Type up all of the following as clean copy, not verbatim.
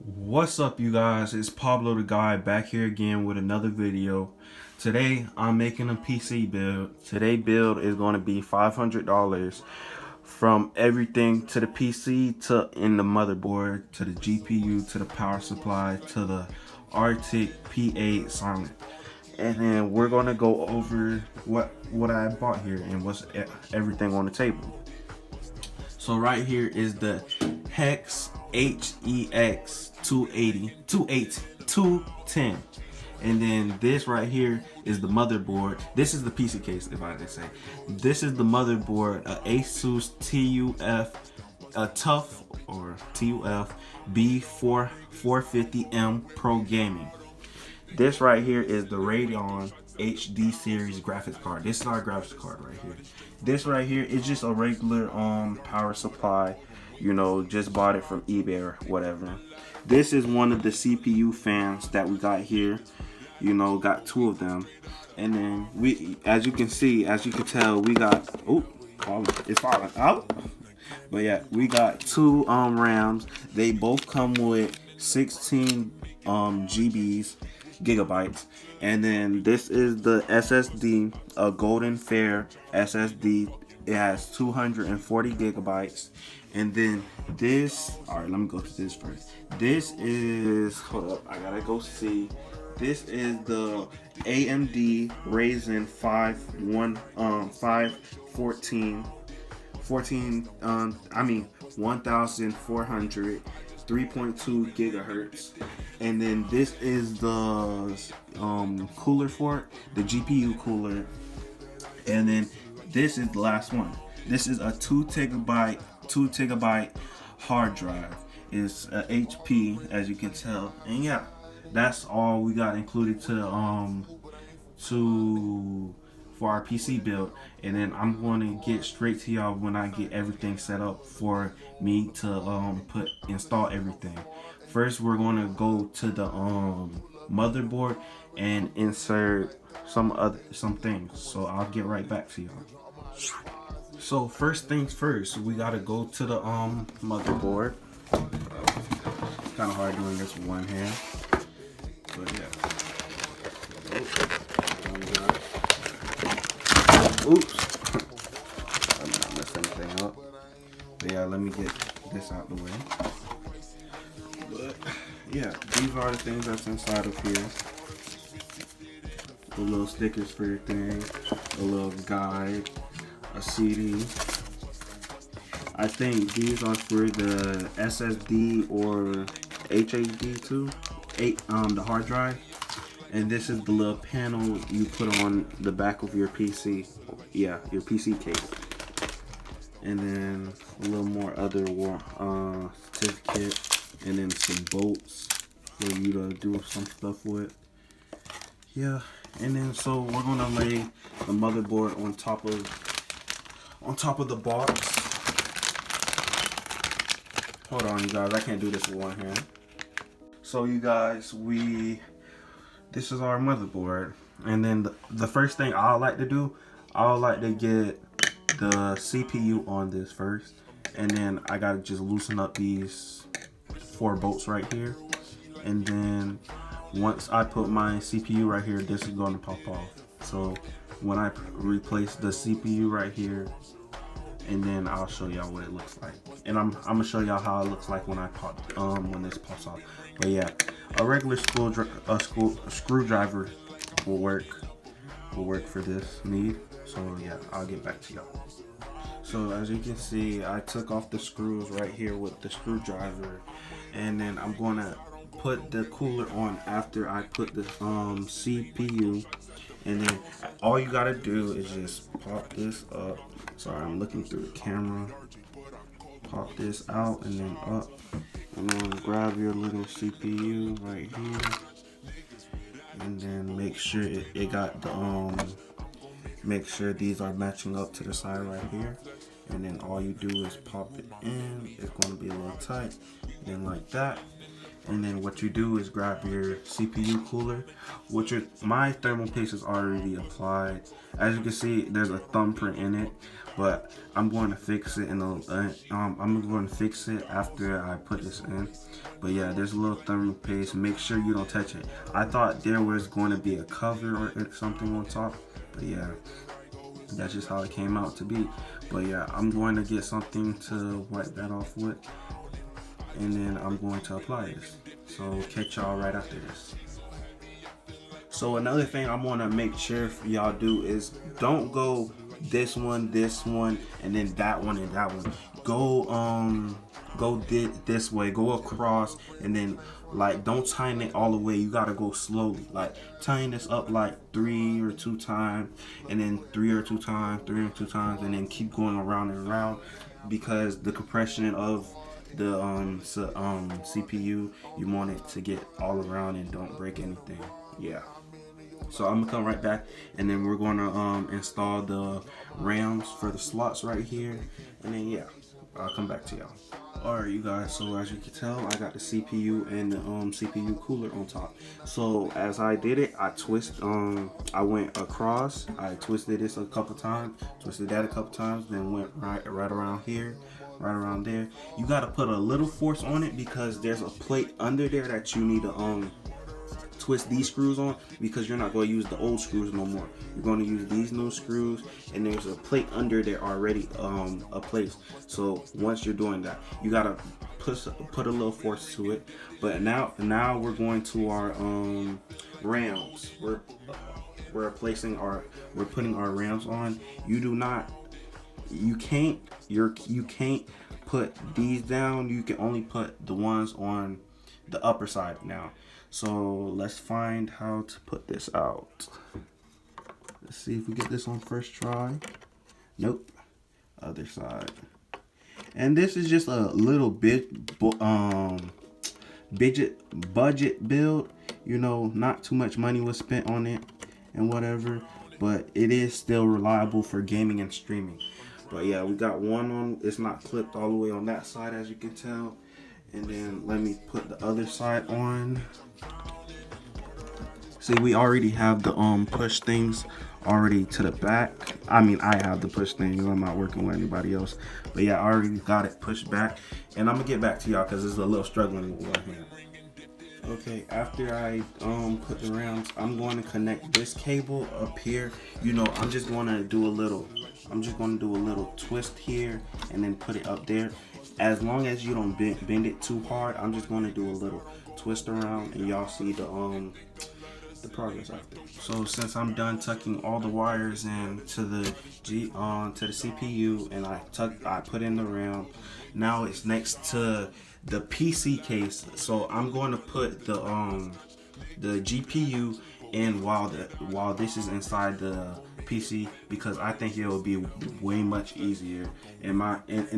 What's up, you guys? It's Pablo the Guy back here again with another video. Today I'm making a PC build. Today build is going to be $500 from everything to the PC to in the motherboard to the GPU to the power supply to the Arctic P8 Silent. And then we're going to go over what I bought here and what's everything on the table. So right here is the Hex HEX 210. And then this right here is the motherboard. This is the PC case, if I did say. This is the motherboard, a Asus TUF, a TUF or TUF B450M Pro Gaming. This right here is the Radeon HD series graphics card. This is our graphics card right here. This right here is just a regular power supply. You know, just bought it from eBay or whatever. This is one of the CPU fans that we got here. You know, got two of them. And then we, as you can see, as you can tell, we got, oh, it's falling out. But yeah, we got two RAMs. They both come with 16 gigabytes. And then this is the SSD, a Golden Fair SSD. It has 240 gigabytes. And then this, all right, let me go to this first. This is, hold up, I gotta go see. This is the AMD Ryzen 514 1400 3.2 gigahertz. And then this is the cooler for it, the GPU cooler. And then this is the last one. This is a 2 terabyte hard drive. It's a HP, as you can tell. And yeah, that's all we got included to for our PC build. And then I'm going to get straight to y'all when I get everything set up for me to install everything. First, we're going to go to the motherboard and insert some things. So I'll get right back to y'all. So first things first, we gotta go to the motherboard. Kind of hard doing this with one hand, but yeah. Oops. I'm not messing anything up. But yeah, let me get this out the way. But yeah, these are the things that's inside of here. The little stickers for your thing, a little guide, a CD. I think these are for the SSD or HDD too, the hard drive. And this is the little panel you put on the back of your PC. Yeah, your PC case. And then a little more other certificate, and then some bolts for you to do some stuff with. Yeah, and then so we're gonna lay the motherboard on top of the box. Hold on, you guys, I can't do this with one hand. So you guys, this is our motherboard. And then the first thing I like to do, I like to get the CPU on this first. And then I gotta just loosen up these 4 bolts right here. And then once I put my CPU right here, this is going to pop off. So when I replace the CPU right here, and then I'll show y'all what it looks like. And I'm gonna show y'all how it looks like when when this pops off. But yeah, a regular screwdriver will work for this need. So yeah, I'll get back to y'all. So as you can see, I took off the screws right here with the screwdriver, and then I'm gonna put the cooler on after I put the CPU. And then all you gotta do is just pop this up. Sorry, I'm looking through the camera. Pop this out and then up. And then grab your little CPU right here. And then make sure it got the make sure these are matching up to the side right here. And then all you do is pop it in. It's gonna be a little tight. And then like that. And then what you do is grab your CPU cooler, my thermal paste is already applied. As you can see, there's a thumbprint in it, but I'm going to fix it I'm going to fix it after I put this in. But yeah, there's a little thermal paste. Make sure you don't touch it. I thought there was going to be a cover or something on top, but yeah, that's just how it came out to be. But yeah, I'm going to get something to wipe that off with, and then I'm going to apply this. So catch y'all right after this. So another thing I want to make sure y'all do is don't go this one, and then that one and that one. Go this way, go across, and then like don't tighten it all the way. You gotta go slowly. Like tighten this up like 3 or 2 times, and then 3 or 2 times, 3 or 2 times, and then keep going around and around, because the compression of the CPU, you want it to get all around and don't break anything. Yeah. So I'm gonna come right back, and then we're gonna install the RAMs for the slots right here, and then yeah, I'll come back to y'all. Alright, you guys, so as you can tell, I got the CPU and the CPU cooler on top. So as I did it, I went across, I twisted this a couple times, twisted that a couple times, then went right around here, right around there. You gotta put a little force on it because there's a plate under there that you need to twist these screws on, because you're not going to use the old screws no more. You're going to use these new screws, and there's a plate under there already a place. So once you're doing that, you gotta put a little force to it. But now we're going to our rams. We're putting our rams on. You can't put these down. You can only put the ones on the upper side now. So let's find how to put this out. Let's see if we get this on first try. Nope. Other side. And this is just a little bit budget build. You know, not too much money was spent on it and whatever, but it is still reliable for gaming and streaming. But yeah, we got one on, it's not clipped all the way on that side, as you can tell. And then let me put the other side on. See, we already have the push things already to the back. I mean, I have the push things. I'm not working with anybody else. But yeah, I already got it pushed back. And I'm gonna get back to y'all because it's a little struggling with one hand. Okay, after I put the rounds, I'm going to connect this cable up here. You know, I'm just going to do a little twist here and then put it up there. As long as you don't bend it too hard, I'm just going to do a little twist around, and y'all see the progress after. So since I'm done tucking all the wires in to the CPU, and I put in the RAM, now it's next to the PC case. So I'm going to put the GPU in while this is inside the PC, because I think it will be way much easier. In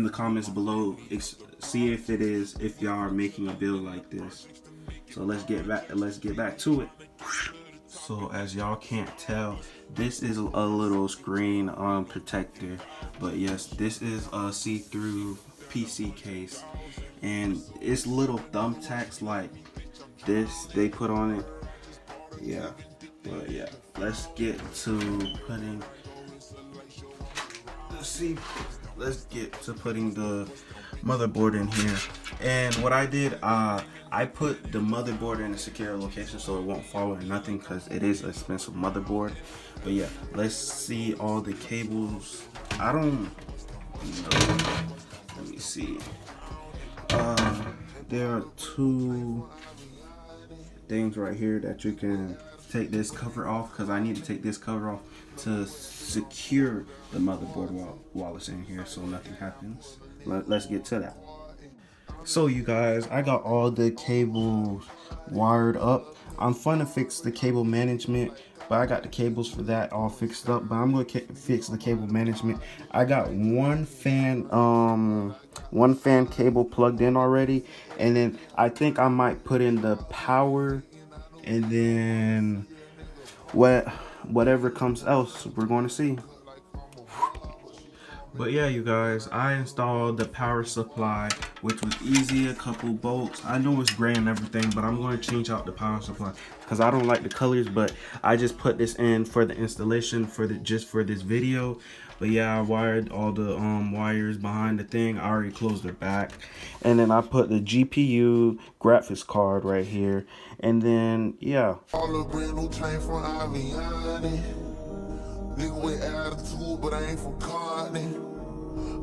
the comments below, see if y'all are making a build like this. So let's get back to it. So as y'all can't tell, this is a little screen protector, but yes, this is a see-through PC case, and it's little thumbtacks like this they put on it. Yeah, but yeah, let's get to putting the motherboard in here. And what I did, I put the motherboard in a secure location so it won't fall or nothing, because it is an expensive motherboard. But yeah, let's see all the cables. I don't know. Let me see. There are 2 things right here that you can take this cover off, because I need to take this cover off to secure the motherboard while it's in here so nothing happens. Let's get to that. So you guys, I got all the cables wired up. I'm gonna fix the cable management, but I got the cables for that all fixed up. But I'm gonna fix the cable management. I got one fan cable plugged in already, and then I think I might put in the power, and then whatever comes else, we're going to see. But yeah, you guys, I installed the power supply, which was easy, a couple bolts. I know it's gray and everything, but I'm going to change out the power supply because I don't like the colors, but I just put this in for the installation just for this video. But yeah, I wired all the wires behind the thing. I already closed their back. And then I put the GPU graphics card right here. And then, yeah. All a brand new chain from Aviani. Nigga with attitude, but I ain't from Carney.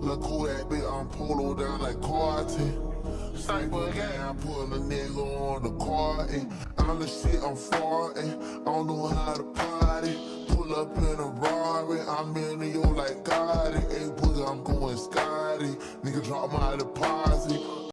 Look who that big, I'm polo down like Carton. Sniper gang, I put a nigga on the carton. I'm the shit, I'm farting. I don't know how to party. Pull up in a Rari, I'm in the yo like Gotti. Hey, boogie, I'm going Scotty. Nigga drop my deposit.